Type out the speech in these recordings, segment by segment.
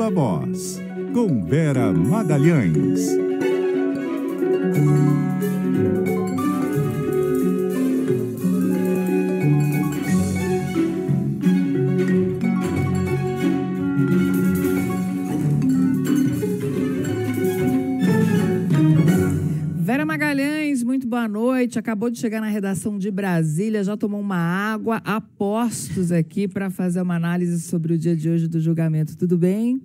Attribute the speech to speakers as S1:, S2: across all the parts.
S1: Viva Voz, com Vera Magalhães.
S2: Vera Magalhães, muito boa noite. Acabou de chegar na redação de Brasília, já tomou uma água, a postos aqui para fazer uma análise sobre o dia de hoje do julgamento. Tudo bem?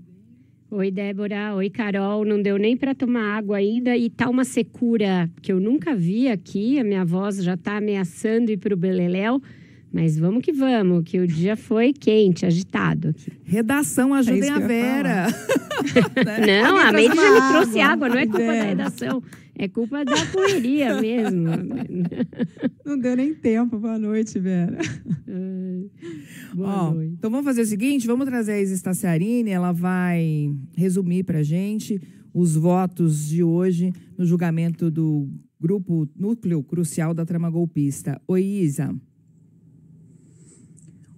S3: Oi, Débora. Oi, Carol. Não deu nem para tomar água ainda e tá uma secura que eu nunca vi aqui. A minha voz já tá ameaçando ir para o beleléu. Mas vamos, que o dia foi quente, agitado aqui.
S2: Redação, ajudem a Vera.
S3: Não, a Meire já me trouxe água, não é culpa da redação. É culpa da correria mesmo.
S4: Não deu nem tempo. Boa noite, Vera.
S3: Boa noite.
S2: Então vamos fazer o seguinte, vamos trazer a Isa Staciarini, ela vai resumir para a gente os votos de hoje no julgamento do grupo Núcleo Crucial da Trama Golpista. Oi, Isa.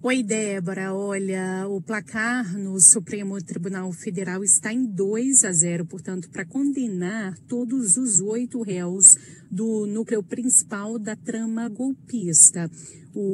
S5: Oi, Débora. Olha, o placar no Supremo Tribunal Federal está em 2-0, portanto, para condenar todos os 8 réus do núcleo principal da trama golpista.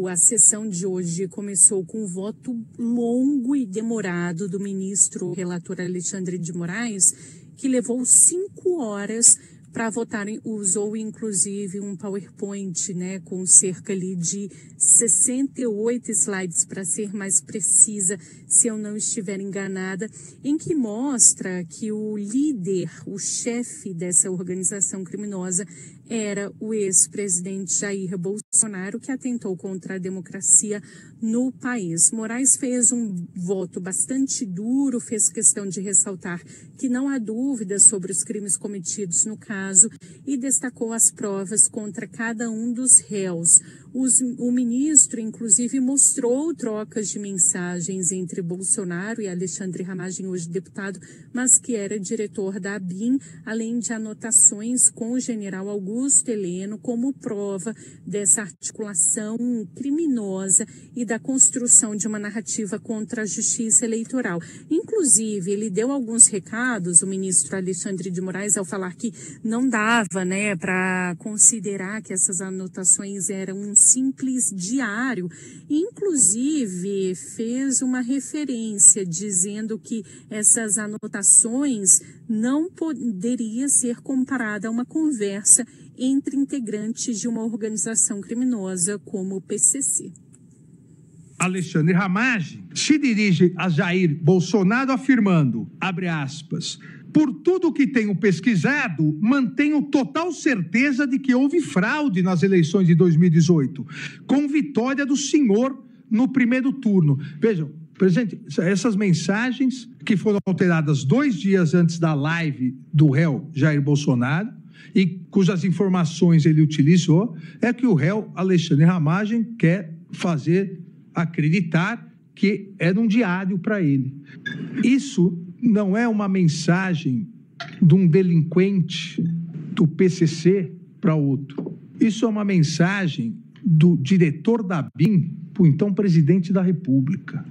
S5: A sessão de hoje começou com um voto longo e demorado do ministro relator Alexandre de Moraes, que levou 5 horas para votarem. Usou inclusive um PowerPoint, com cerca ali de 68 slides, para ser mais precisa, se eu não estiver enganada, em que mostra que o líder, o chefe dessa organização criminosa, era o ex-presidente Jair Bolsonaro, que atentou contra a democracia no país. Moraes fez um voto bastante duro, fez questão de ressaltar que não há dúvida sobre os crimes cometidos no caso e destacou as provas contra cada um dos réus. O ministro, inclusive, mostrou trocas de mensagens entre Bolsonaro e Alexandre Ramagem, hoje deputado, mas que era diretor da ABIN, além de anotações com o general Augusto Heleno como prova dessa articulação criminosa e da construção de uma narrativa contra a justiça eleitoral. Inclusive, ele deu alguns recados, o ministro Alexandre de Moraes, ao falar que não dava, para considerar que essas anotações eram um simples diário. Inclusive, fez uma referência dizendo que essas anotações não poderia ser comparada a uma conversa entre integrantes de uma organização criminosa como o PCC.
S6: Alexandre Ramagem se dirige a Jair Bolsonaro afirmando, abre aspas, por tudo que tenho pesquisado, mantenho total certeza de que houve fraude nas eleições de 2018, com vitória do senhor no primeiro turno. Vejam, presidente, essas mensagens que foram alteradas 2 dias antes da live do réu Jair Bolsonaro, e cujas informações ele utilizou, é que o réu Alexandre Ramagem quer fazer acreditar que era um diário para ele. Isso não é uma mensagem de um delinquente do PCC para outro. Isso é uma mensagem do diretor da ABIN para o então presidente da República.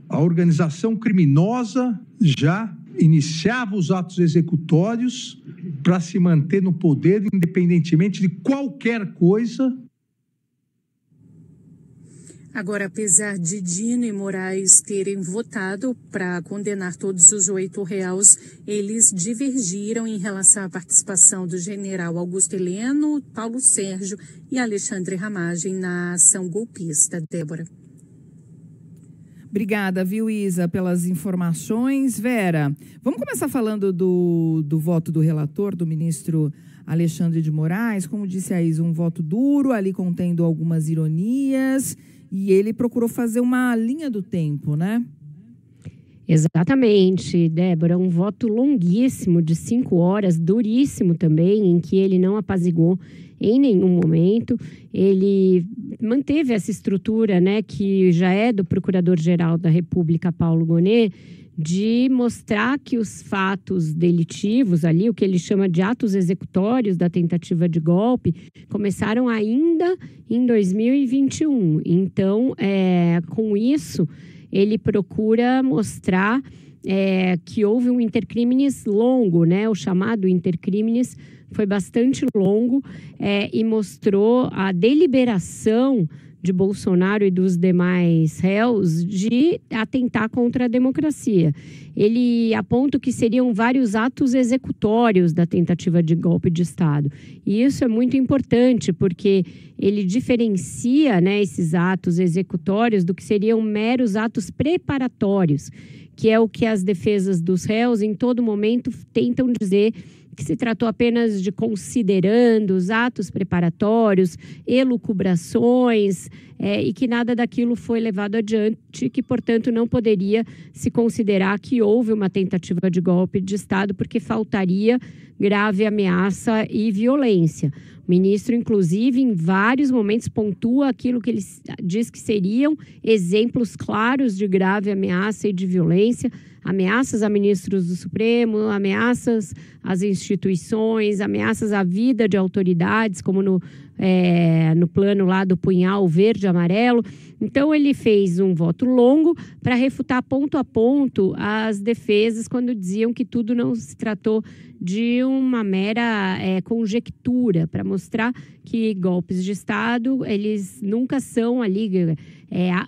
S6: A organização criminosa já iniciava os atos executórios para se manter no poder, independentemente de qualquer coisa.
S5: Agora, apesar de Dino e Moraes terem votado para condenar todos os 8 réus, eles divergiram em relação à participação do general Augusto Heleno, Paulo Sérgio e Alexandre Ramagem na ação golpista. Débora.
S2: Obrigada, viu, Isa, pelas informações. Vera, vamos começar falando do voto do relator, do ministro Alexandre de Moraes. Como disse a Isa, um voto duro, ali contendo algumas ironias. E ele procurou fazer uma linha do tempo, né?
S3: Exatamente, Débora. Um voto longuíssimo, de 5 horas, duríssimo também, em que ele não apaziguou em nenhum momento. Ele manteve essa estrutura, que já é do Procurador-Geral da República, Paulo Gonet, de mostrar que os fatos delitivos ali, o que ele chama de atos executórios da tentativa de golpe, começaram ainda em 2021. Então, com isso, ele procura mostrar que houve um intercrimes longo, né? O chamado intercrimes foi bastante longo e mostrou a deliberação de Bolsonaro e dos demais réus de atentar contra a democracia. Ele aponta que seriam vários atos executórios da tentativa de golpe de Estado. E isso é muito importante, porque ele diferencia, né, esses atos executórios do que seriam meros atos preparatórios, que é o que as defesas dos réus em todo momento tentam dizer que se tratou apenas de considerandos, atos preparatórios, elucubrações, e que nada daquilo foi levado adiante, que, portanto, não poderia se considerar que houve uma tentativa de golpe de Estado, porque faltaria grave ameaça e violência. O ministro, inclusive, em vários momentos pontua aquilo que ele diz que seriam exemplos claros de grave ameaça e de violência, ameaças a ministros do Supremo, ameaças às instituições, ameaças à vida de autoridades, como no plano lá do punhal verde e amarelo. Então, ele fez um voto longo para refutar ponto a ponto as defesas quando diziam que tudo não se tratou de uma mera conjectura, para mostrar que golpes de Estado, eles nunca são ali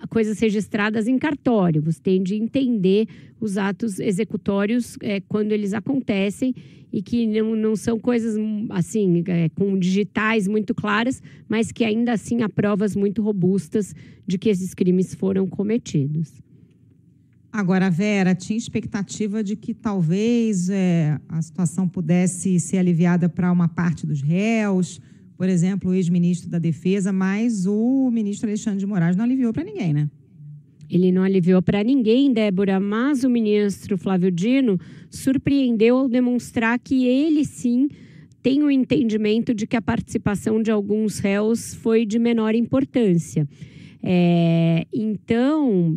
S3: coisas registradas em cartório. Você tem de entender os atos executórios quando eles acontecem e que não são coisas assim com digitais muito claras, mas que ainda assim há provas muito robustas de que esses crimes foram cometidos.
S4: Agora, Vera, tinha expectativa de que talvez a situação pudesse ser aliviada para uma parte dos réus, por exemplo, o ex-ministro da Defesa, mas o ministro Alexandre de Moraes não aliviou para ninguém, né?
S3: Ele não aliviou para ninguém, Débora, mas o ministro Flávio Dino surpreendeu ao demonstrar que ele, sim, tem o entendimento de que a participação de alguns réus foi de menor importância. Então,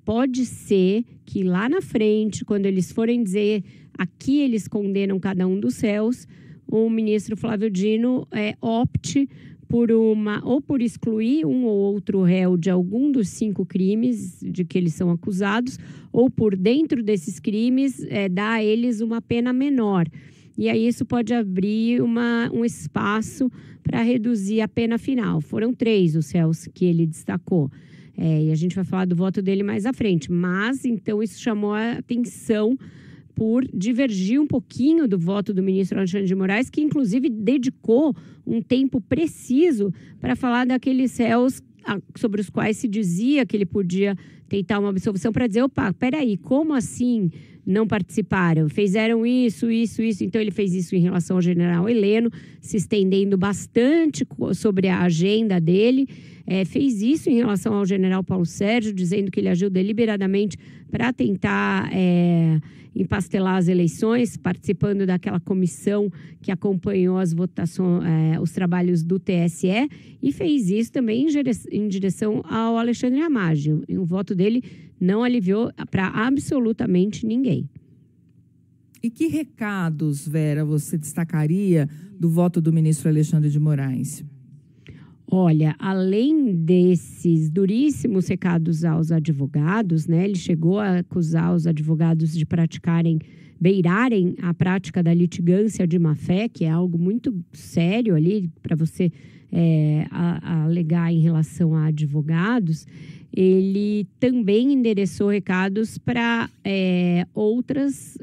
S3: pode ser que lá na frente, quando eles forem dizer aqui eles condenam cada um dos réus, o ministro Flávio Dino opte por excluir um ou outro réu de algum dos 5 crimes de que eles são acusados, ou por dentro desses crimes dar a eles uma pena menor. E aí isso pode abrir um espaço para reduzir a pena final. Foram 3 os réus que ele destacou. E a gente vai falar do voto dele mais à frente. Mas, então, isso chamou a atenção por divergir um pouquinho do voto do ministro Alexandre de Moraes, que, inclusive, dedicou um tempo preciso para falar daqueles réus sobre os quais se dizia que ele podia tentar uma absolvição, para dizer, opa, peraí, como assim não participaram? Fizeram isso. Então, ele fez isso em relação ao general Heleno, se estendendo bastante sobre a agenda dele. Fez isso em relação ao general Paulo Sérgio, dizendo que ele agiu deliberadamente para tentar empastelar as eleições, participando daquela comissão que acompanhou as votações, os trabalhos do TSE, e fez isso também em direção ao Alexandre Ramage. O voto dele não aliviou para absolutamente ninguém.
S2: E que recados, Vera, você destacaria do voto do ministro Alexandre de Moraes?
S3: Olha, além desses duríssimos recados aos advogados, né, ele chegou a acusar os advogados de beirarem a prática da litigância de má-fé, que é algo muito sério ali para você alegar em relação a advogados. Ele também endereçou recados para outras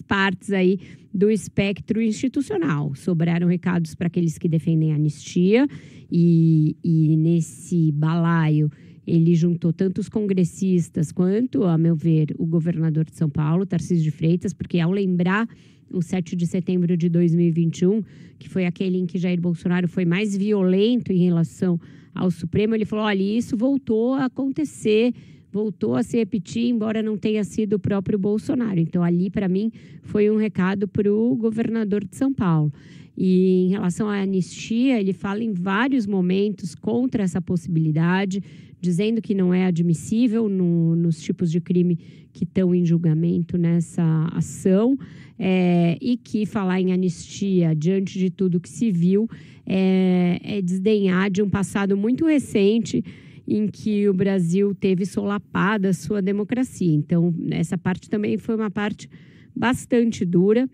S3: partes aí do espectro institucional. Sobraram recados para aqueles que defendem a anistia e nesse balaio ele juntou tanto os congressistas quanto, a meu ver, o governador de São Paulo, Tarcísio de Freitas, porque ao lembrar o 7 de setembro de 2021, que foi aquele em que Jair Bolsonaro foi mais violento em relação ao Supremo, ele falou, olha, isso voltou a acontecer, voltou a se repetir, embora não tenha sido o próprio Bolsonaro. Então, ali, para mim, foi um recado para o governador de São Paulo. E em relação à anistia, ele fala em vários momentos contra essa possibilidade, dizendo que não é admissível nos tipos de crime que estão em julgamento nessa ação, e que falar em anistia diante de tudo que se viu é desdenhar de um passado muito recente em que o Brasil teve solapada a sua democracia. Então, essa parte também foi uma parte bastante dura.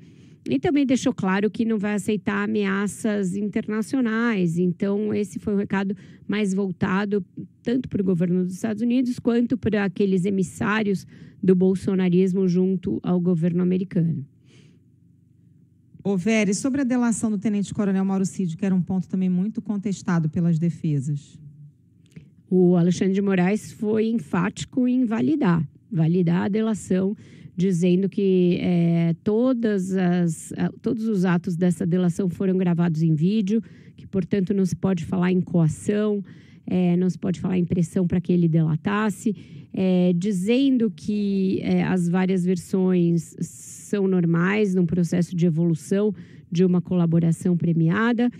S3: E também deixou claro que não vai aceitar ameaças internacionais. Então, esse foi um recado mais voltado tanto para o governo dos Estados Unidos quanto para aqueles emissários do bolsonarismo junto ao governo americano.
S4: Ô, Vera, e sobre a delação do tenente-coronel Mauro Cid, que era um ponto também muito contestado pelas defesas?
S3: O Alexandre de Moraes foi enfático em validar a delação, dizendo que todos os atos dessa delação foram gravados em vídeo, que, portanto, não se pode falar em coação, não se pode falar em pressão para que ele delatasse, dizendo que as várias versões são normais num processo de evolução de uma colaboração premiada,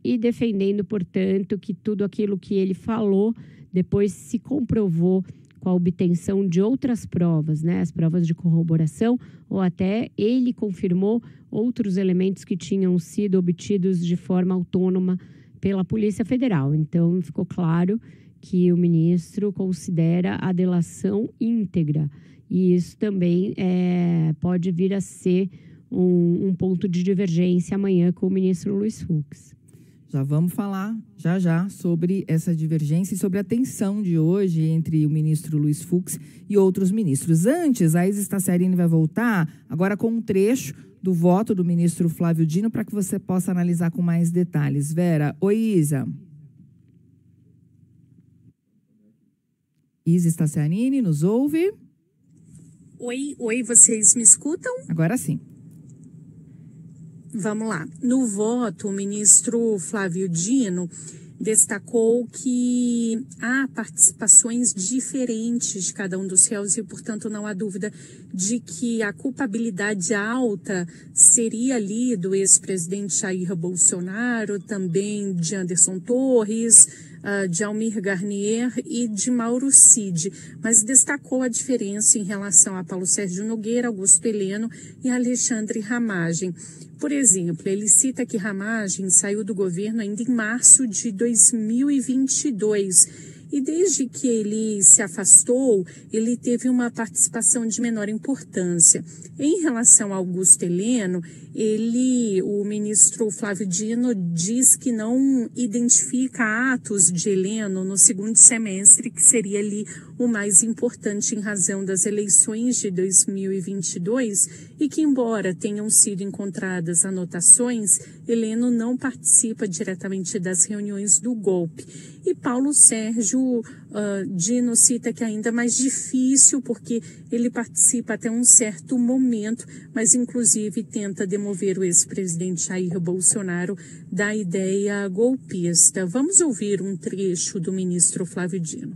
S3: e defendendo, portanto, que tudo aquilo que ele falou depois se comprovou com a obtenção de outras provas, né? As provas de corroboração, ou até ele confirmou outros elementos que tinham sido obtidos de forma autônoma pela Polícia Federal. Então, ficou claro que o ministro considera a delação íntegra. E isso também pode vir a ser um ponto de divergência amanhã com o ministro Luiz Fux.
S2: Já vamos falar já sobre essa divergência e sobre a tensão de hoje entre o ministro Luiz Fux e outros ministros. Antes, a Isa Staciarini vai voltar agora com um trecho do voto do ministro Flávio Dino para que você possa analisar com mais detalhes. Vera, oi, Isa. Isa Staciarini, nos ouve?
S5: Oi, vocês me escutam?
S2: Agora sim.
S5: Vamos lá. No voto, o ministro Flávio Dino destacou que há participações diferentes de cada um dos réus e, portanto, não há dúvida de que a culpabilidade alta seria ali do ex-presidente Jair Bolsonaro, também de Anderson Torres, de Almir Garnier e de Mauro Cid, mas destacou a diferença em relação a Paulo Sérgio Nogueira, Augusto Heleno e Alexandre Ramagem. Por exemplo, ele cita que Ramagem saiu do governo ainda em março de 2022 e desde que ele se afastou, ele teve uma participação de menor importância. Em relação a Augusto Heleno, o ministro Flávio Dino diz que não identifica atos de Heleno no segundo semestre, que seria ali o mais importante em razão das eleições de 2022 e que, embora tenham sido encontradas anotações, Heleno não participa diretamente das reuniões do golpe. E Paulo Sérgio Dino cita que é ainda mais difícil porque ele participa até um certo momento, mas inclusive tenta demover o ex-presidente Jair Bolsonaro da ideia golpista. Vamos ouvir um trecho do ministro Flávio Dino.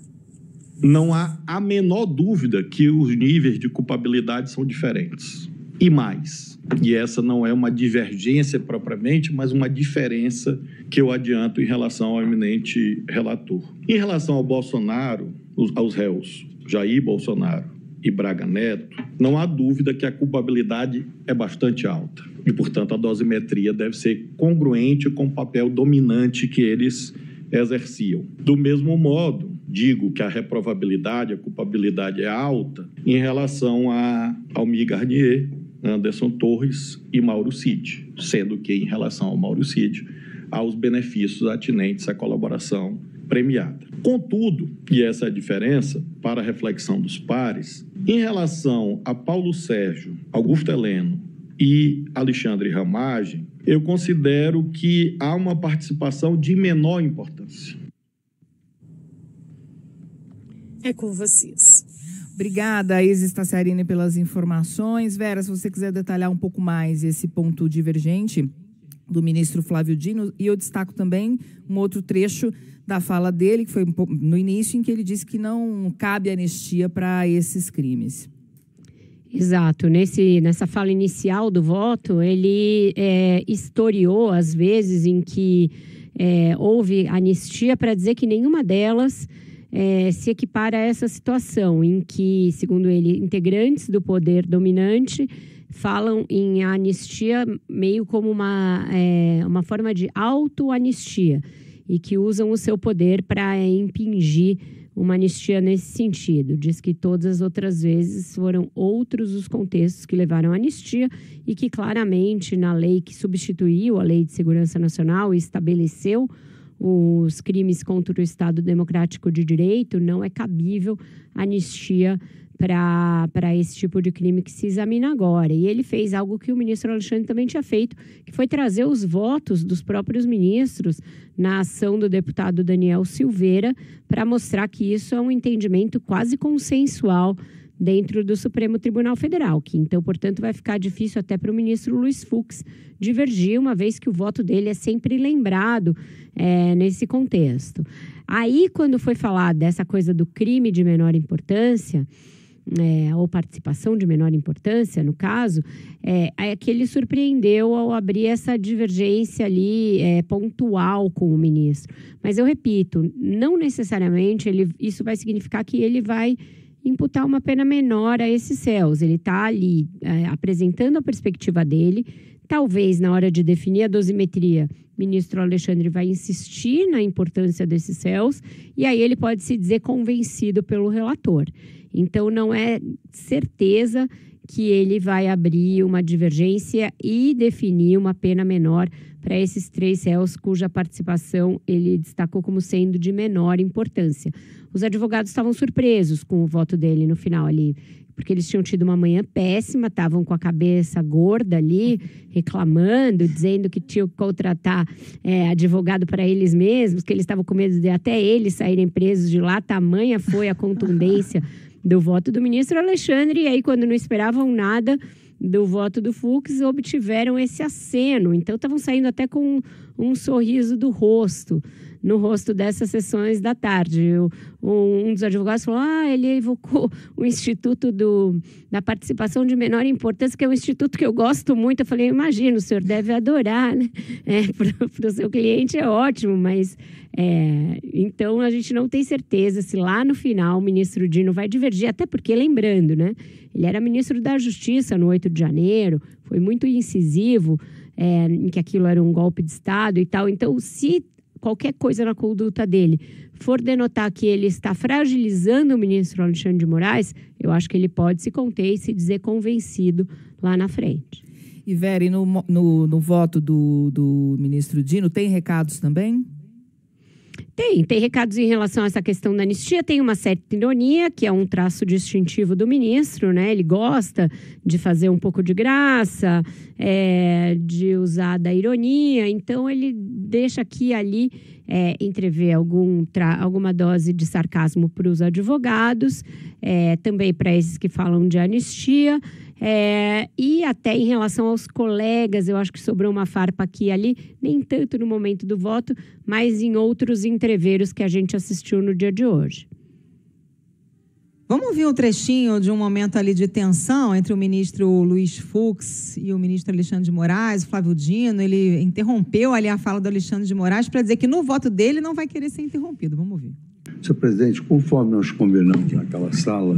S7: Não há a menor dúvida que os níveis de culpabilidade são diferentes. E mais, e essa não é uma divergência propriamente, mas uma diferença que eu adianto em relação ao eminente relator. Em relação ao Bolsonaro, aos réus Jair Bolsonaro e Braga Neto, não há dúvida que a culpabilidade é bastante alta. E, portanto, a dosimetria deve ser congruente com o papel dominante que eles exerciam. Do mesmo modo, digo que a reprovabilidade, a culpabilidade é alta em relação a Almir Garnier, Anderson Torres e Mauro Cid, sendo que, em relação ao Mauro Cid, há os benefícios atinentes à colaboração premiada. Contudo, e essa é a diferença para a reflexão dos pares, em relação a Paulo Sérgio, Augusto Heleno e Alexandre Ramagem, eu considero que há uma participação de menor importância.
S5: É com vocês.
S2: Obrigada, Isa Staciarini, pelas informações. Vera, se você quiser detalhar um pouco mais esse ponto divergente do ministro Flávio Dino, e eu destaco também um outro trecho da fala dele, que foi no início, em que ele disse que não cabe anistia para esses crimes.
S3: Exato. Nessa fala inicial do voto, ele historiou as vezes em que houve anistia para dizer que nenhuma delas se equipara a essa situação, em que, segundo ele, integrantes do poder dominante falam em anistia meio como uma forma de autoanistia. e que usam o seu poder para impingir uma anistia nesse sentido. Diz que todas as outras vezes foram outros os contextos que levaram à anistia e que claramente na lei que substituiu a Lei de Segurança Nacional e estabeleceu os crimes contra o Estado Democrático de Direito, não é cabível anistia para esse tipo de crime que se examina agora. E ele fez algo que o ministro Alexandre também tinha feito, que foi trazer os votos dos próprios ministros na ação do deputado Daniel Silveira para mostrar que isso é um entendimento quase consensual dentro do Supremo Tribunal Federal, que então, portanto, vai ficar difícil até para o ministro Luiz Fux divergir, uma vez que o voto dele é sempre lembrado nesse contexto. Aí, quando foi falar dessa coisa do crime de menor importância, ou participação de menor importância, no caso, é que ele surpreendeu ao abrir essa divergência ali pontual com o ministro. Mas eu repito, não necessariamente isso vai significar que ele vai imputar uma pena menor a esses réus. Ele está ali apresentando a perspectiva dele. Talvez, na hora de definir a dosimetria, o ministro Alexandre vai insistir na importância desses réus e aí ele pode se dizer convencido pelo relator. Então, não é certeza que ele vai abrir uma divergência e definir uma pena menor para esses 3 réus cuja participação ele destacou como sendo de menor importância. Os advogados estavam surpresos com o voto dele no final ali, porque eles tinham tido uma manhã péssima, estavam com a cabeça gorda ali, reclamando, dizendo que tinham que contratar advogado para eles mesmos, que eles estavam com medo de até eles saírem presos de lá, tamanha foi a contundência do voto do ministro Alexandre, e aí quando não esperavam nada do voto do Fux, obtiveram esse aceno. Então, estavam saindo até com um sorriso no rosto dessas sessões da tarde. Um dos advogados falou, ele evocou o Instituto da Participação de Menor Importância, que é um instituto que eu gosto muito. Eu falei, imagina, o senhor deve adorar, né? Para o seu cliente é ótimo, mas... então, a gente não tem certeza se lá no final o ministro Dino vai divergir, até porque, lembrando, né? Ele era ministro da Justiça no 8 de janeiro, foi muito incisivo em que aquilo era um golpe de Estado e tal. Então, se qualquer coisa na conduta dele for denotar que ele está fragilizando o ministro Alexandre de Moraes, eu acho que ele pode se conter e se dizer convencido lá na frente.
S2: E, Vera, e no voto do ministro Dino, tem recados também?
S3: Tem recados em relação a essa questão da anistia, tem uma certa ironia, que é um traço distintivo do ministro, né? Ele gosta de fazer um pouco de graça, de usar da ironia, então ele deixa aqui e ali entrever alguma dose de sarcasmo para os advogados, também para esses que falam de anistia, e até em relação aos colegas, eu acho que sobrou uma farpa aqui e ali, nem tanto no momento do voto, mas em outros entreveros que a gente assistiu no dia de hoje.
S4: Vamos ouvir um trechinho de um momento ali de tensão entre o ministro Luiz Fux e o ministro Alexandre de Moraes, o Flávio Dino. Ele interrompeu ali a fala do Alexandre de Moraes para dizer que no voto dele não vai querer ser interrompido. Vamos ouvir.
S8: Senhor presidente, conforme nós combinamos naquela sala,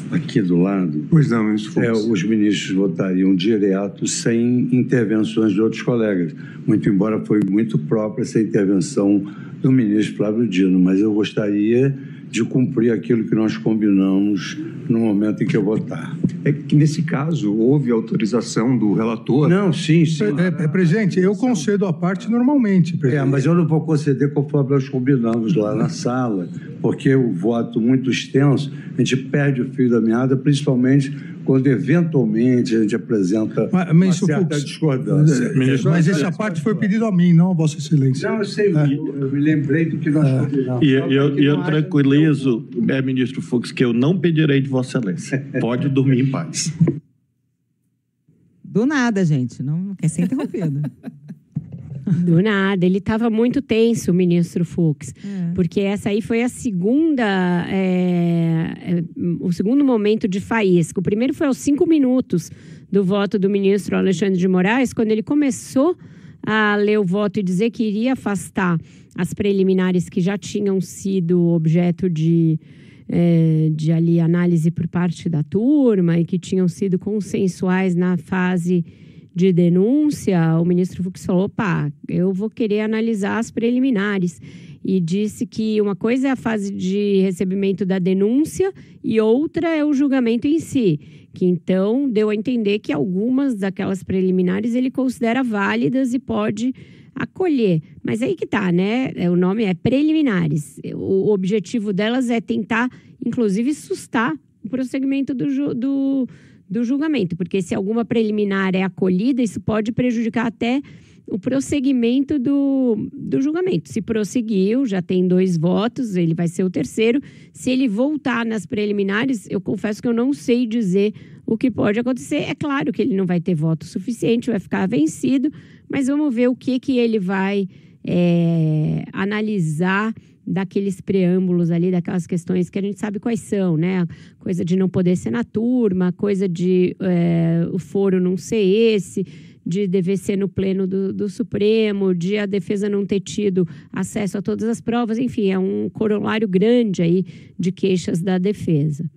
S8: aqui do lado,
S6: Pois não, ministro Fux.
S8: os ministros votariam direto, sem intervenções de outros colegas. Muito embora foi muito própria essa intervenção do ministro Flávio Dino, mas eu gostaria de cumprir aquilo que nós combinamos no momento em que eu votar.
S9: É que, nesse caso, houve autorização do relator?
S8: Não, sim.
S6: Presidente, eu concedo a parte normalmente, presidente.
S8: Mas eu não vou conceder conforme nós combinamos lá na sala, porque o voto muito extenso, a gente perde o fio da meada, principalmente quando eventualmente a gente apresenta uma certa discordância.
S6: Mas essa parte foi pedido a mim, não a Vossa Excelência.
S8: Não, eu sei, eu me lembrei do que nós combinamos.
S7: E eu tranquilizo, ministro Fux, que eu não pedirei de Vossa Excelência. Pode dormir em paz.
S4: Do nada, gente, não quer ser interrompido.
S3: Do nada, ele estava muito tenso, o ministro Fux, porque essa aí foi a segunda, o segundo momento de faísca. O primeiro foi aos 5 minutos do voto do ministro Alexandre de Moraes, quando ele começou a ler o voto e dizer que iria afastar as preliminares que já tinham sido objeto de ali análise por parte da turma e que tinham sido consensuais na fase de denúncia, o ministro Fux falou, opa, eu vou querer analisar as preliminares. E disse que uma coisa é a fase de recebimento da denúncia e outra é o julgamento em si. Que então deu a entender que algumas daquelas preliminares ele considera válidas e pode acolher. Mas aí que tá, né? O nome é preliminares. O objetivo delas é tentar, inclusive, sustar o prosseguimento do julgamento. Porque se alguma preliminar é acolhida, isso pode prejudicar até o prosseguimento do julgamento. Se prosseguiu, já tem 2 votos, ele vai ser o terceiro. Se ele voltar nas preliminares, eu confesso que eu não sei dizer o que pode acontecer. É claro que ele não vai ter voto suficiente, vai ficar vencido, mas vamos ver o que ele vai analisar daqueles preâmbulos ali, daquelas questões que a gente sabe quais são, né? Coisa de não poder ser na turma, coisa de o foro não ser esse, de dever ser no pleno do Supremo, de a defesa não ter tido acesso a todas as provas, enfim, é um corolário grande aí de queixas da defesa.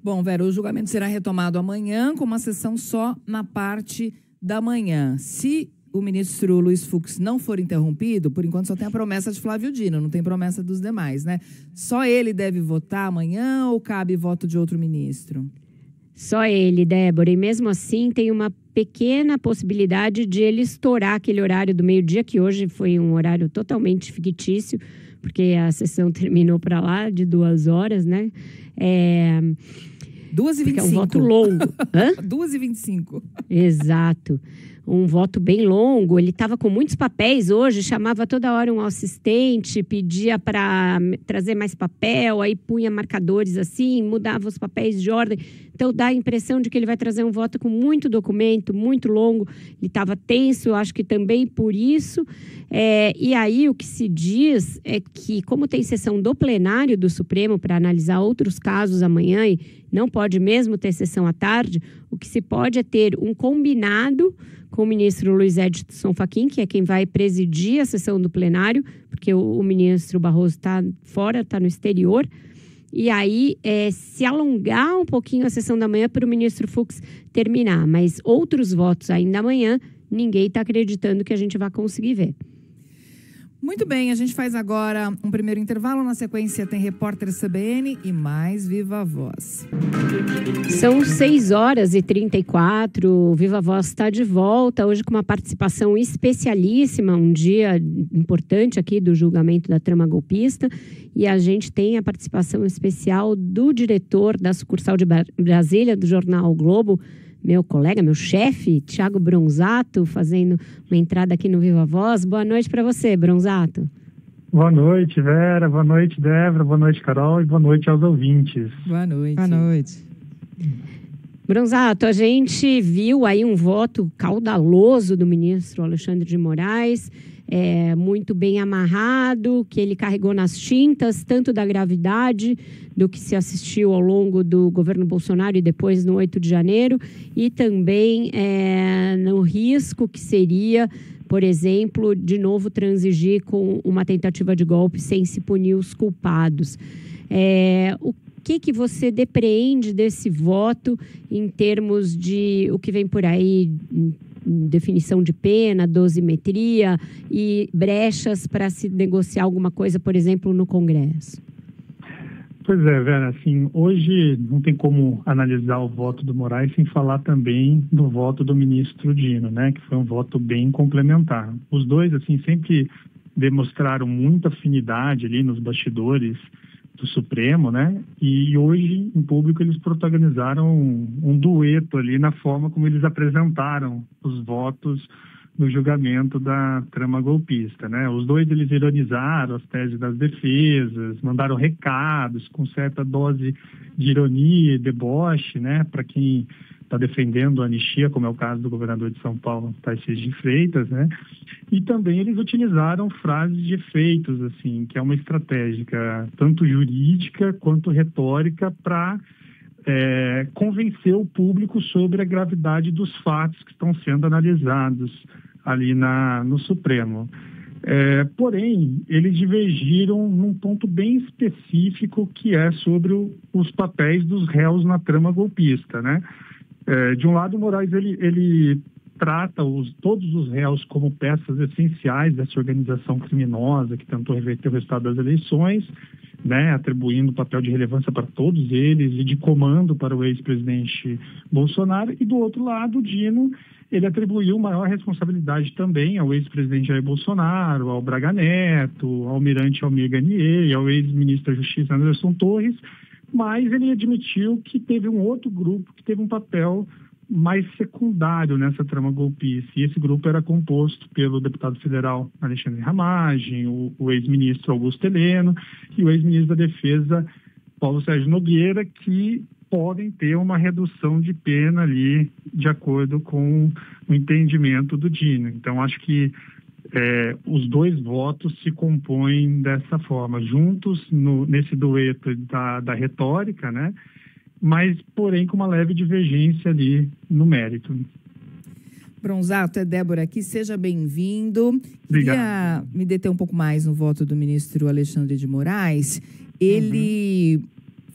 S2: Bom, Vera, o julgamento será retomado amanhã com uma sessão só na parte da manhã. Se o ministro Luiz Fux não for interrompido, por enquanto só tem a promessa de Flávio Dino, não tem promessa dos demais, né? Só ele deve votar amanhã ou cabe voto de outro ministro?
S3: Só ele, Débora. E mesmo assim tem uma pequena possibilidade de ele estourar aquele horário do meio-dia, que hoje foi um horário totalmente fictício, porque a sessão terminou para lá de 2 horas, né?
S2: 2h25.
S3: É um voto longo.
S2: 2h25.
S3: Exato. Um voto bem longo. Ele estava com muitos papéis hoje, chamava toda hora um assistente, pedia para trazer mais papel, aí punha marcadores assim, mudava os papéis de ordem. Então dá a impressão de que ele vai trazer um voto com muito documento, muito longo. Ele estava tenso, eu acho que também por isso. E aí o que se diz é que, como tem sessão do plenário do Supremo para analisar outros casos amanhã e não pode mesmo ter sessão à tarde, o que se pode é ter um combinado com o ministro Luiz Edson Fachin, que é quem vai presidir a sessão do plenário, porque o ministro Barroso está fora, está no exterior. E aí, se alongar um pouquinho a sessão da manhã para o ministro Fux terminar. Mas outros votos ainda amanhã, ninguém está acreditando que a gente vai conseguir ver.
S2: Muito bem, a gente faz agora um primeiro intervalo. Na sequência tem Repórter CBN e mais Viva Voz.
S3: São 6h34, o Viva Voz está de volta, hoje com uma participação especialíssima, um dia importante aqui do julgamento da trama golpista, e a gente tem a participação especial do diretor da sucursal de Brasília, do jornal o Globo, meu colega, meu chefe, Thiago Bronzato, fazendo uma entrada aqui no Viva Voz. Boa noite para você, Bronzato.
S10: Boa noite, Vera. Boa noite, Débora. Boa noite, Carol. E boa noite aos ouvintes.
S2: Boa noite.
S4: Boa noite.
S3: Bronzato, a gente viu aí um voto caudaloso do ministro Alexandre de Moraes, muito bem amarrado, que ele carregou nas tintas, tanto da gravidade do que se assistiu ao longo do governo Bolsonaro e depois no 8 de janeiro, e também no risco que seria, por exemplo, de novo transigir com uma tentativa de golpe sem se punir os culpados. O que você depreende desse voto em termos de o que vem por aí, definição de pena, dosimetria e brechas para se negociar alguma coisa, por exemplo, no Congresso?
S10: Pois é, Vera, assim, hoje não tem como analisar o voto do Moraes sem falar também do voto do ministro Dino, né, que foi um voto bem complementar. Os dois, assim, sempre demonstraram muita afinidade ali nos bastidores do Supremo, né? E hoje, em público, eles protagonizaram um dueto ali na forma como eles apresentaram os votos no julgamento da trama golpista, né? Os dois, eles ironizaram as teses das defesas, mandaram recados com certa dose de ironia e deboche, né? Para quem está defendendo a anistia, como é o caso do governador de São Paulo, Tarcísio de Freitas, né? E também eles utilizaram frases de efeitos, assim, que é uma estratégia tanto jurídica quanto retórica para convencer o público sobre a gravidade dos fatos que estão sendo analisados ali no Supremo. Porém, eles divergiram num ponto bem específico, que é sobre os papéis dos réus na trama golpista, né? De um lado, o Moraes ele trata todos os réus como peças essenciais dessa organização criminosa que tentou reverter o resultado das eleições, né, atribuindo papel de relevância para todos eles e de comando para o ex-presidente Bolsonaro. E do outro lado, o Dino, ele atribuiu maior responsabilidade também ao ex-presidente Jair Bolsonaro, ao Braga Neto, ao almirante Almir Garnier e ao ex-ministro da Justiça Anderson Torres, mas ele admitiu que teve um outro grupo que teve um papel mais secundário nessa trama golpista. E esse grupo era composto pelo deputado federal Alexandre Ramagem, o ex-ministro Augusto Heleno e o ex-ministro da Defesa Paulo Sérgio Nogueira, que podem ter uma redução de pena ali de acordo com o entendimento do Dino. Então, acho que os dois votos se compõem dessa forma, juntos nesse dueto da retórica, né? Mas, porém, com uma leve divergência ali no mérito.
S2: Bronzato, é Débora aqui, seja bem-vindo. Queria me deter um pouco mais no voto do ministro Alexandre de Moraes. Ele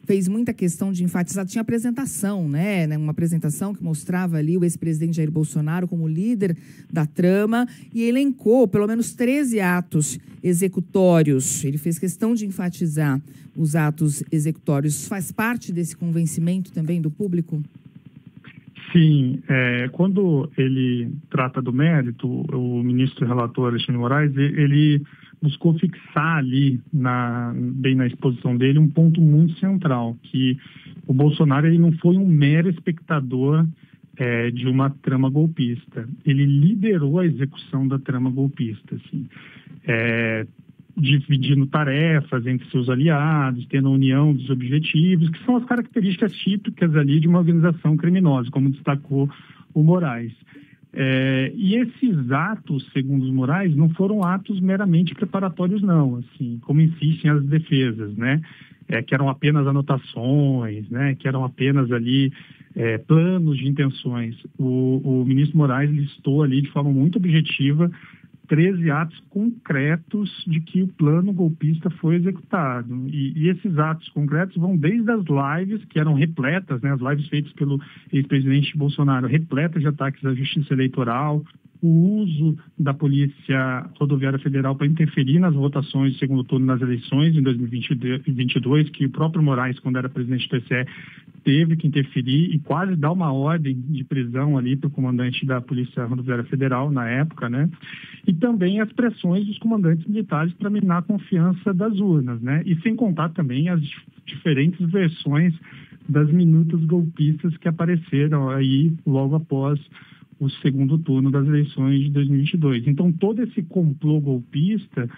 S2: fez muita questão de enfatizar, tinha apresentação, né? Uma apresentação que mostrava ali o ex-presidente Jair Bolsonaro como líder da trama e elencou pelo menos 13 atos executórios. Ele fez questão de enfatizar os atos executórios. Faz parte desse convencimento também do público?
S10: Sim, quando ele trata do mérito, o ministro relator Alexandre de Moraes, ele buscou fixar ali, bem na exposição dele, um ponto muito central, que o Bolsonaro ele não foi um mero espectador de uma trama golpista. Ele liderou a execução da trama golpista, assim, dividindo tarefas entre seus aliados, tendo a união dos objetivos, que são as características típicas ali de uma organização criminosa, como destacou o Moraes. E esses atos, segundo os Moraes, não foram atos meramente preparatórios, não, assim, como insistem as defesas, né? Que eram apenas anotações, né? Que eram apenas ali planos de intenções. O ministro Moraes listou ali de forma muito objetiva 13 atos concretos de que o plano golpista foi executado. E esses atos concretos vão desde as lives, que eram repletas, né, as lives feitas pelo ex-presidente Bolsonaro, repletas de ataques à justiça eleitoral, o uso da Polícia Rodoviária Federal para interferir nas votações do segundo turno das eleições em 2022, que o próprio Moraes, quando era presidente do TSE, teve que interferir e quase dar uma ordem de prisão ali para o comandante da Polícia Rodoviária Federal na época, né? E também as pressões dos comandantes militares para minar a confiança das urnas, né? E sem contar também as diferentes versões das minutas golpistas que apareceram aí logo após o segundo turno das eleições de 2022. Então, todo esse complô golpista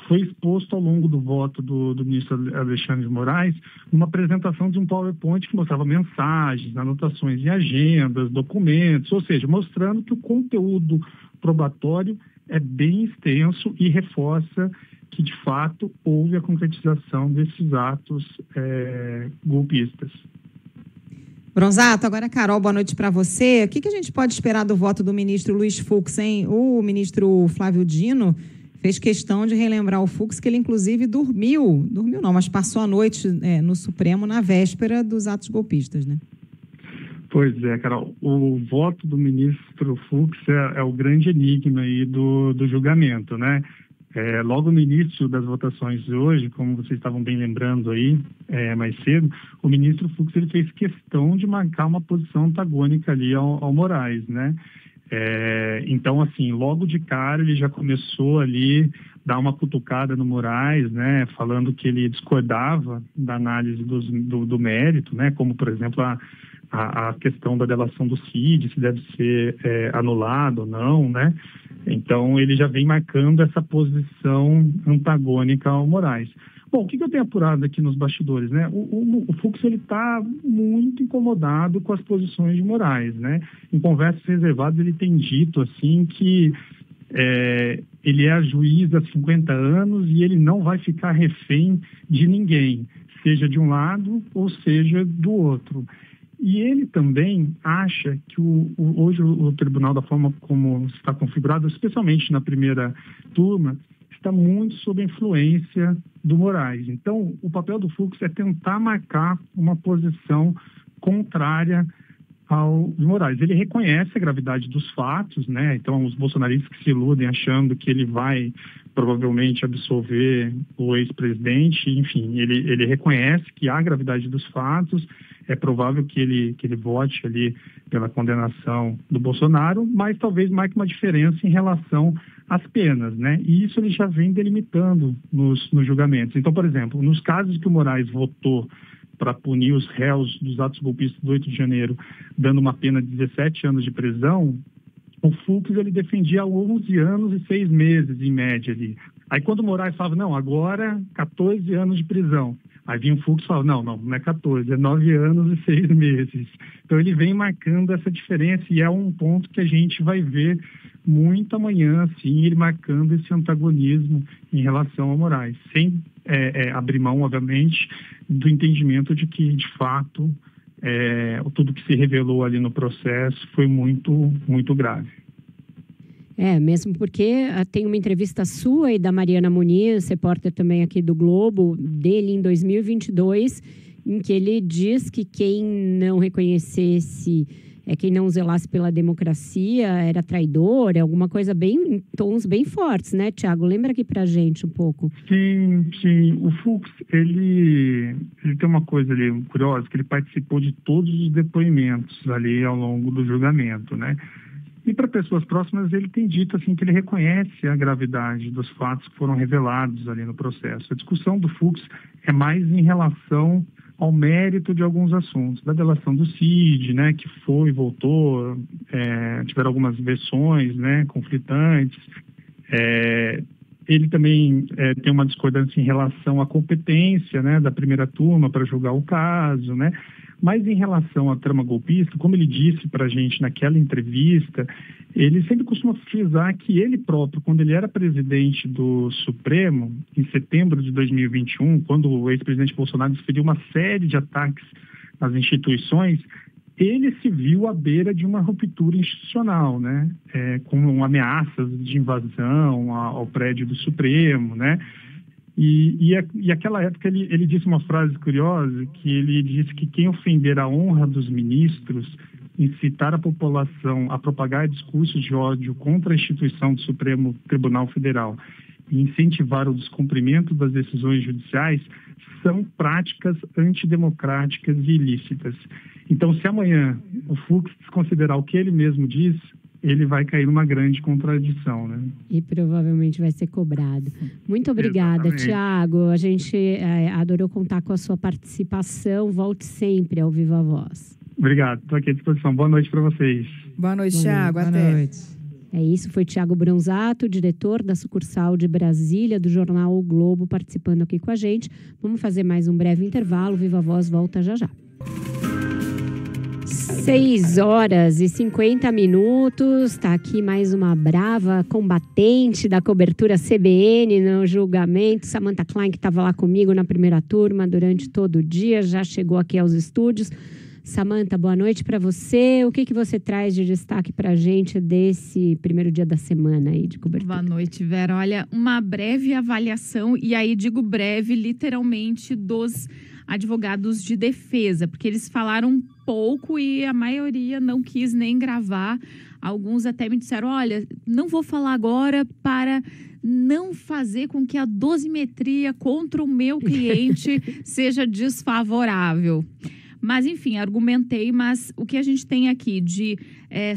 S10: foi exposto ao longo do voto do ministro Alexandre de Moraes numa apresentação de um PowerPoint que mostrava mensagens, anotações em agendas, documentos, ou seja, mostrando que o conteúdo probatório é bem extenso e reforça que, de fato, houve a concretização desses atos golpistas.
S4: Bronzato, agora, Carol, boa noite para você. O que a gente pode esperar do voto do ministro Luiz Fux, hein? O ministro Flávio Dino fez questão de relembrar o Fux que ele, inclusive, dormiu não, mas passou a noite no Supremo na véspera dos atos golpistas, né?
S10: Pois é, Carol. O voto do ministro Fux é o grande enigma aí do julgamento, né? Logo no início das votações de hoje, como vocês estavam bem lembrando aí mais cedo, o ministro Fux ele fez questão de marcar uma posição antagônica ali ao Moraes, né? Então, assim, logo de cara ele já começou ali dar uma cutucada no Moraes, né? Falando que ele discordava da análise do mérito, né? Como, por exemplo, a questão da delação do Cid, se deve ser anulado ou não, né? Então, ele já vem marcando essa posição antagônica ao Moraes. Bom, o que eu tenho apurado aqui nos bastidores, né? O Fux está muito incomodado com as posições de Moraes, né? Em conversas reservadas, ele tem dito, assim, que ele é juiz há 50 anos e ele não vai ficar refém de ninguém, seja de um lado ou seja do outro. E ele também acha que hoje o tribunal, da forma como está configurado, especialmente na primeira turma, está muito sob a influência do Moraes. Então, o papel do Fux é tentar marcar uma posição contrária de Moraes. Ele reconhece a gravidade dos fatos, né? Então, os bolsonaristas que se iludem achando que ele vai provavelmente absolver o ex-presidente, enfim, ele reconhece que há gravidade dos fatos, é provável que ele vote ali pela condenação do Bolsonaro, mas talvez marque uma diferença em relação às penas, né? E isso ele já vem delimitando nos julgamentos. Então, por exemplo, nos casos que o Moraes votou para punir os réus dos atos golpistas do 8 de janeiro, dando uma pena de 17 anos de prisão, o Fux ele defendia 11 anos e 6 meses, em média, ali. Aí quando o Moraes falava, não, agora 14 anos de prisão. Aí vinha o Fux e falava, não é 14, é 9 anos e 6 meses. Então ele vem marcando essa diferença e é um ponto que a gente vai ver muito amanhã, assim, ele marcando esse antagonismo em relação ao Moraes, sem abrir mão, obviamente, do entendimento de que, de fato, tudo que se revelou ali no processo foi muito, muito grave.
S3: Mesmo porque tem uma entrevista sua e da Mariana Muniz, repórter também aqui do Globo, dele em 2022, em que ele diz que quem não reconhecesse, quem não zelasse pela democracia era traidor, alguma coisa em tons bem fortes, né, Tiago? Lembra aqui pra gente um pouco.
S10: Sim. O Fux, ele tem uma coisa ali curiosa, que ele participou de todos os depoimentos ali ao longo do julgamento, né? E para pessoas próximas, ele tem dito assim, que ele reconhece a gravidade dos fatos que foram revelados ali no processo. A discussão do Fux é mais em relação ao mérito de alguns assuntos, da delação do Cid, né, que foi e voltou, tiveram algumas versões, né, conflitantes. Ele também tem uma discordância em relação à competência, né, da primeira turma para julgar o caso, né. Mas em relação à trama golpista, como ele disse para a gente naquela entrevista, ele sempre costuma frisar que ele próprio, quando ele era presidente do Supremo, em setembro de 2021, quando o ex-presidente Bolsonaro desferiu uma série de ataques às instituições, ele se viu à beira de uma ruptura institucional, né? Com ameaças de invasão ao prédio do Supremo, né? E aquela época ele disse uma frase curiosa, que ele disse que quem ofender a honra dos ministros, incitar a população a propagar discursos de ódio contra a instituição do Supremo Tribunal Federal e incentivar o descumprimento das decisões judiciais são práticas antidemocráticas e ilícitas. Então, se amanhã o Fux considerar o que ele mesmo diz, ele vai cair numa grande contradição, né? E
S3: provavelmente vai ser cobrado. Muito obrigada, Tiago. A gente adorou contar com a sua participação. Volte sempre ao Viva Voz.
S10: Obrigado. Estou aqui à disposição. Boa noite para vocês.
S2: Boa noite, Tiago. Até.
S4: Boa noite.
S3: Isso, foi Tiago Bronzato, diretor da sucursal de Brasília do jornal O Globo, participando aqui com a gente. Vamos fazer mais um breve intervalo. Viva Voz volta já já. 6h50. Está aqui mais uma brava combatente da cobertura CBN no julgamento. Samantha Klein, que estava lá comigo na primeira turma durante todo o dia, já chegou aqui aos estúdios. Samantha, boa noite para você. O que você traz de destaque para a gente desse primeiro dia da semana aí de cobertura?
S11: Boa noite, Vera. Olha, uma breve avaliação, e aí digo breve, literalmente, dos advogados de defesa, porque eles falaram pouco e a maioria não quis nem gravar. Alguns até me disseram, olha, não vou falar agora para não fazer com que a dosimetria contra o meu cliente seja desfavorável. Mas, enfim, argumentei, mas o que a gente tem aqui de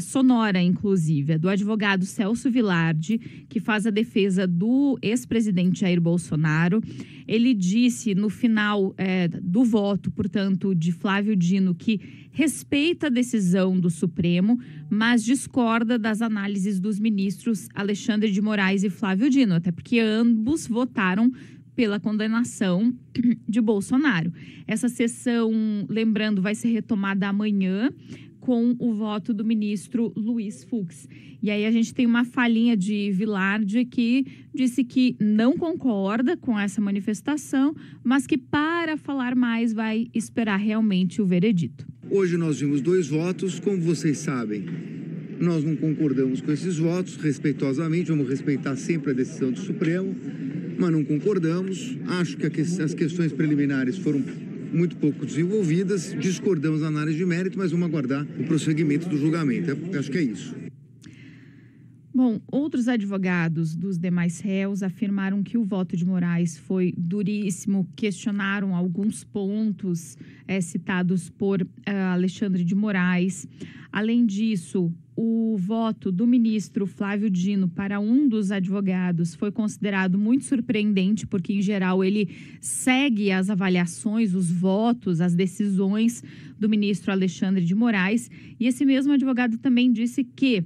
S11: sonora, inclusive, é do advogado Celso Vilardi, que faz a defesa do ex-presidente Jair Bolsonaro. Ele disse no final do voto, portanto, de Flávio Dino, que respeita a decisão do Supremo, mas discorda das análises dos ministros Alexandre de Moraes e Flávio Dino, até porque ambos votaram pela condenação de Bolsonaro. Essa sessão, lembrando, vai ser retomada amanhã com o voto do ministro Luiz Fux. E aí a gente tem uma falinha de Vilardi que disse que não concorda com essa manifestação, mas que para falar mais vai esperar realmente o veredito.
S12: Hoje nós vimos 2 votos, como vocês sabem, nós não concordamos com esses votos, respeitosamente, vamos respeitar sempre a decisão do Supremo, mas não concordamos. Acho que as questões preliminares foram muito pouco desenvolvidas, discordamos na análise de mérito, mas vamos aguardar o prosseguimento do julgamento. Eu acho que é isso.
S11: Bom, outros advogados dos demais réus afirmaram que o voto de Moraes foi duríssimo, questionaram alguns pontos citados por Alexandre de Moraes. Além disso, o voto do ministro Flávio Dino para um dos advogados foi considerado muito surpreendente, porque, em geral, ele segue as avaliações, os votos, as decisões do ministro Alexandre de Moraes. E esse mesmo advogado também disse que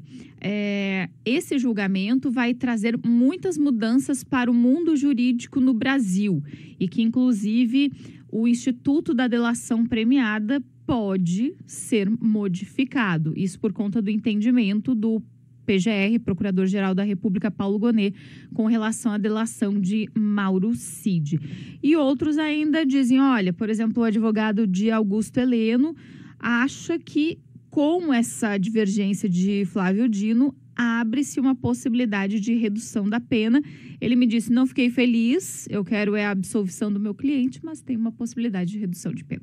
S11: esse julgamento vai trazer muitas mudanças para o mundo jurídico no Brasil e que, inclusive, o Instituto da Delação Premiada pode ser modificado. Isso por conta do entendimento do PGR, Procurador-Geral da República, Paulo Gonet, com relação à delação de Mauro Cid. E outros ainda dizem, olha, por exemplo, o advogado de Augusto Heleno acha que, com essa divergência de Flávio Dino, abre-se uma possibilidade de redução da pena. Ele me disse, não fiquei feliz, eu quero a absolvição do meu cliente, mas tem uma possibilidade de redução de pena.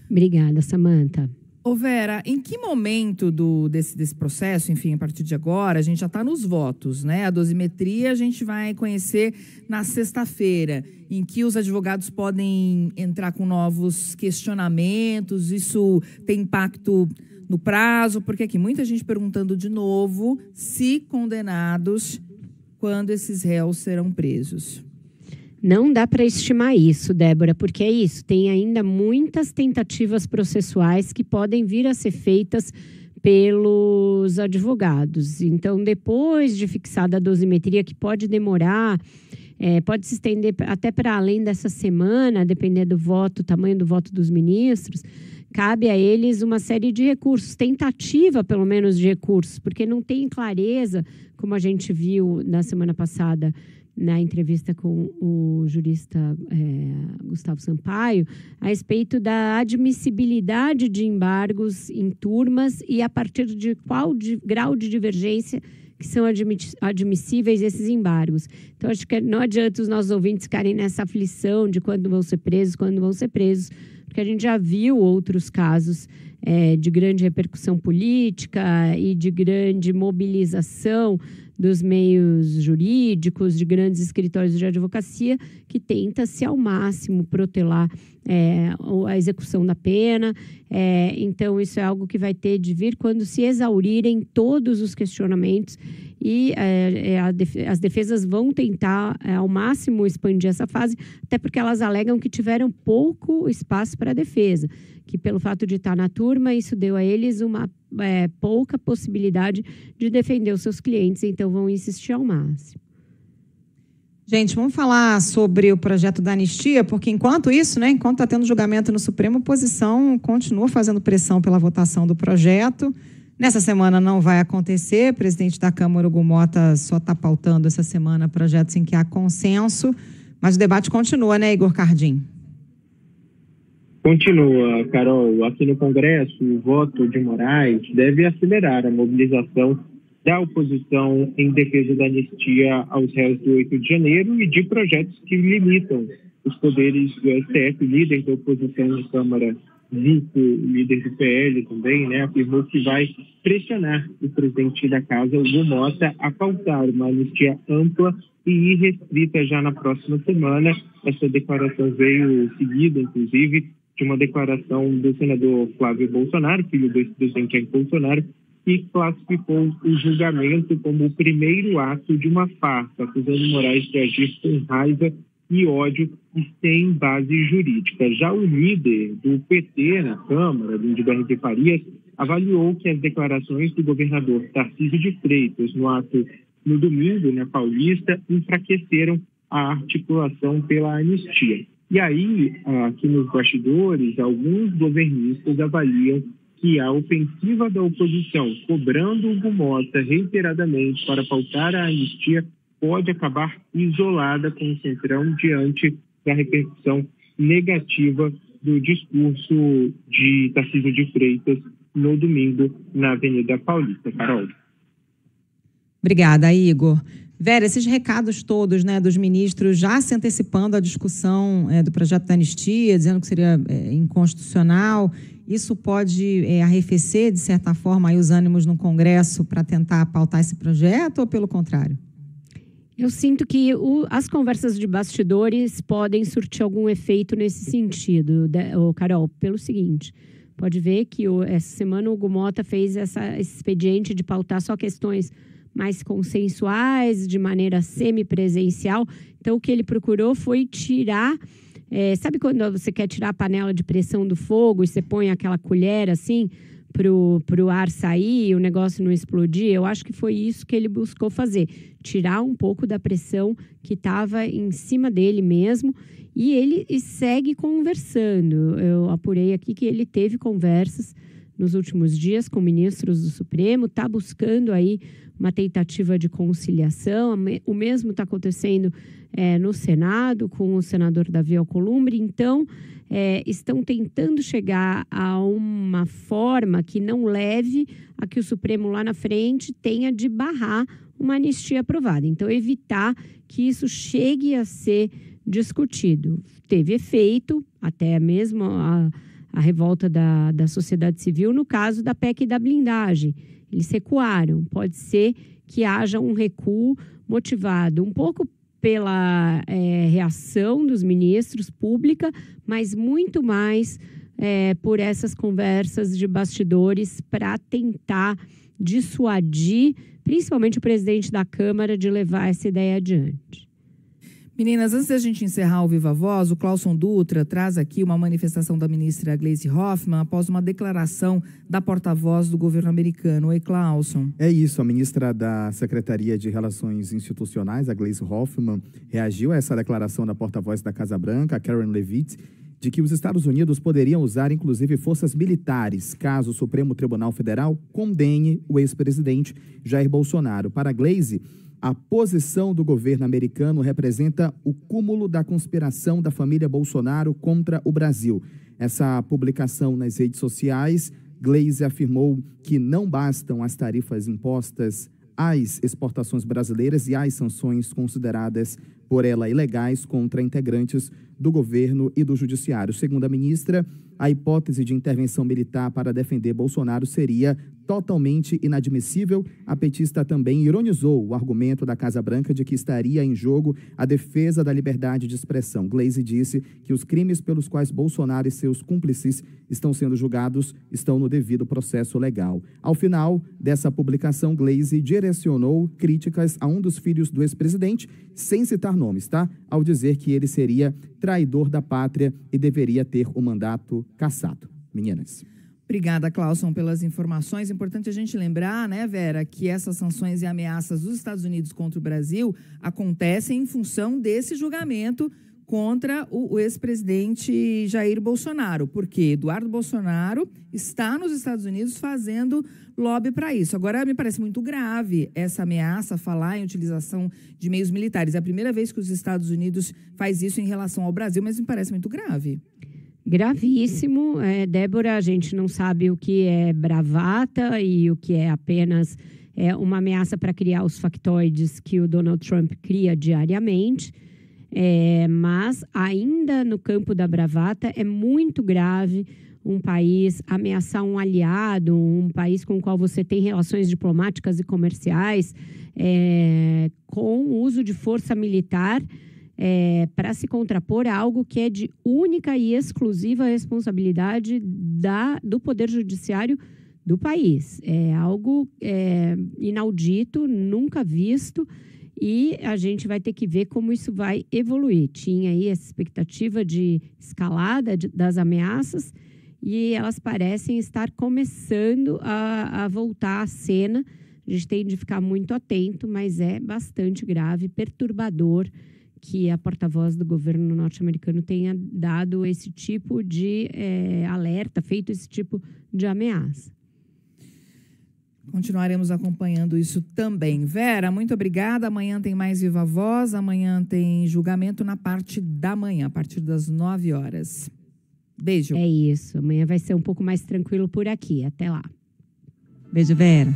S3: Obrigada, Samantha.
S2: Ô Vera, em que momento desse processo, enfim, a partir de agora, a gente já está nos votos, né? A dosimetria a gente vai conhecer na sexta-feira, em que os advogados podem entrar com novos questionamentos, isso tem impacto no prazo, porque aqui muita gente perguntando de novo se condenados, quando esses réus serão presos.
S3: Não dá para estimar isso, Débora, porque é isso. Tem ainda muitas tentativas processuais que podem vir a ser feitas pelos advogados. Então, depois de fixada a dosimetria, que pode demorar, pode se estender até para além dessa semana, dependendo do voto, tamanho do voto dos ministros, cabe a eles uma série de recursos, tentativa pelo menos de recursos, porque não tem clareza, como a gente viu na semana passada, na entrevista com o jurista Gustavo Sampaio, a respeito da admissibilidade de embargos em turmas e a partir de qual grau de divergência que são admissíveis esses embargos. Então, acho que não adianta os nossos ouvintes ficarem nessa aflição de quando vão ser presos, porque a gente já viu outros casos de grande repercussão política e de grande mobilização dos meios jurídicos, de grandes escritórios de advocacia, que tenta-se ao máximo protelar a execução da pena. Então, isso é algo que vai ter de vir quando se exaurirem todos os questionamentos e as defesas vão tentar ao máximo expandir essa fase, até porque elas alegam que tiveram pouco espaço para a defesa, que pelo fato de estar na turma, isso deu a eles uma pouca possibilidade de defender os seus clientes, então vão insistir ao máximo.
S4: Gente, vamos falar sobre o projeto da anistia, porque enquanto isso, enquanto está tendo julgamento no Supremo, a oposição continua fazendo pressão pela votação do projeto. Nessa semana não vai acontecer, o presidente da Câmara, Hugo Mota, só está pautando essa semana projetos em que há consenso, mas o debate continua, né, Igor Cardim?
S13: Continua, Carol. Aqui no Congresso, o voto de Moraes deve acelerar a mobilização da oposição em defesa da anistia aos réus do 8 de janeiro e de projetos que limitam os poderes do STF. O líder da oposição na Câmara, Zico, líder do PL também, afirmou que vai pressionar o presidente da Casa, Hugo Mota, a pautar uma anistia ampla e irrestrita já na próxima semana. Essa declaração veio seguida, inclusive, de uma declaração do senador Flávio Bolsonaro, filho do ex-presidente Jair Bolsonaro, que classificou o julgamento como o primeiro ato de uma farsa, acusando Moraes de agir com raiva e ódio e sem base jurídica. Já o líder do PT na Câmara, Lindiberto Farias, avaliou que as declarações do governador Tarcísio de Freitas no ato no domingo, na Paulista, enfraqueceram a articulação pela anistia. E aí, aqui nos bastidores, alguns governistas avaliam que a ofensiva da oposição, cobrando Hugo Mota reiteradamente para pautar a anistia, pode acabar isolada com o Centrão diante da repercussão negativa do discurso de Tarcísio de Freitas no domingo na Avenida Paulista. Carol.
S4: Obrigada, Igor. Vera, esses recados todos, né, dos ministros já se antecipando à discussão do projeto da anistia, dizendo que seria inconstitucional, isso pode arrefecer, de certa forma, aí os ânimos no Congresso para tentar pautar esse projeto ou pelo contrário?
S3: Eu sinto que as conversas de bastidores podem surtir algum efeito nesse sentido, Carol, pelo seguinte: pode ver que essa semana o Hugo Mota fez esse expediente de pautar só questões mais consensuais, de maneira semipresencial. Então, o que ele procurou foi tirar... sabe quando você quer tirar a panela de pressão do fogo e você põe aquela colher assim pro ar sair e o negócio não explodir? Eu acho que foi isso que ele buscou fazer. Tirar um pouco da pressão que estava em cima dele mesmo. E ele segue conversando. Eu apurei aqui que ele teve conversas nos últimos dias com ministros do Supremo, está buscando aí uma tentativa de conciliação. O mesmo está acontecendo no Senado, com o senador Davi Alcolumbre. Então, estão tentando chegar a uma forma que não leve a que o Supremo lá na frente tenha de barrar uma anistia aprovada. Então, evitar que isso chegue a ser discutido. Teve efeito, até mesmo a revolta da sociedade civil, no caso da PEC e da blindagem. Eles recuaram. Pode ser que haja um recuo motivado um pouco pela reação dos ministros pública, mas muito mais por essas conversas de bastidores para tentar dissuadir, principalmente o presidente da Câmara, de levar essa ideia adiante.
S2: Meninas, antes da gente encerrar o Viva Voz, o Clauson Dutra traz aqui uma manifestação da ministra Gleisi Hoffmann após uma declaração da porta-voz do governo americano. Oi, Clauson.
S14: É isso, a ministra da Secretaria de Relações Institucionais, a Gleisi Hoffmann, reagiu a essa declaração da porta-voz da Casa Branca, a Karen Leavitt, de que os Estados Unidos poderiam usar, inclusive, forças militares, caso o Supremo Tribunal Federal condene o ex-presidente Jair Bolsonaro. Para a Gleisi, a posição do governo americano representa o cúmulo da conspiração da família Bolsonaro contra o Brasil. Essa publicação nas redes sociais, Gleisi afirmou que não bastam as tarifas impostas às exportações brasileiras e às sanções consideradas por ela ilegais contra integrantes do governo e do judiciário. Segundo a ministra, a hipótese de intervenção militar para defender Bolsonaro seria totalmente inadmissível. A petista também ironizou o argumento da Casa Branca de que estaria em jogo a defesa da liberdade de expressão. Gleisi disse que os crimes pelos quais Bolsonaro e seus cúmplices estão sendo julgados estão no devido processo legal. Ao final dessa publicação, Gleisi direcionou críticas a um dos filhos do ex-presidente, sem citar nomes, tá? Ao dizer que ele seria traidor da pátria e deveria ter o mandato cassado. Meninas.
S2: Obrigada, Clauson, pelas informações. Importante a gente lembrar, né, Vera, que essas sanções e ameaças dos Estados Unidos contra o Brasil acontecem em função desse julgamento contra o ex-presidente Jair Bolsonaro, porque Eduardo Bolsonaro está nos Estados Unidos fazendo lobby para isso. Agora, me parece muito grave essa ameaça, falar em utilização de meios militares. É a primeira vez que os Estados Unidos faz isso em relação ao Brasil, mas me parece muito grave.
S3: Gravíssimo. Débora, a gente não sabe o que é bravata e o que é apenas uma ameaça para criar os factoides que o Donald Trump cria diariamente. Mas ainda no campo da bravata é muito grave um país ameaçar um aliado, um país com o qual você tem relações diplomáticas e comerciais, com o uso de força militar para se contrapor a algo que é de única e exclusiva responsabilidade do Poder Judiciário do país. É algo inaudito, nunca visto, e a gente vai ter que ver como isso vai evoluir. Tinha aí essa expectativa de escalada das ameaças e elas parecem estar começando a voltar à cena. A gente tem de ficar muito atento, mas é bastante grave, perturbador que a porta-voz do governo norte-americano tenha dado esse tipo de alerta, feito esse tipo de ameaça.
S2: Continuaremos acompanhando isso também. Vera, muito obrigada. Amanhã tem mais Viva Voz. Amanhã tem julgamento na parte da manhã, a partir das 9 horas. Beijo.
S3: É isso. Amanhã vai ser um pouco mais tranquilo por aqui. Até lá.
S4: Beijo, Vera.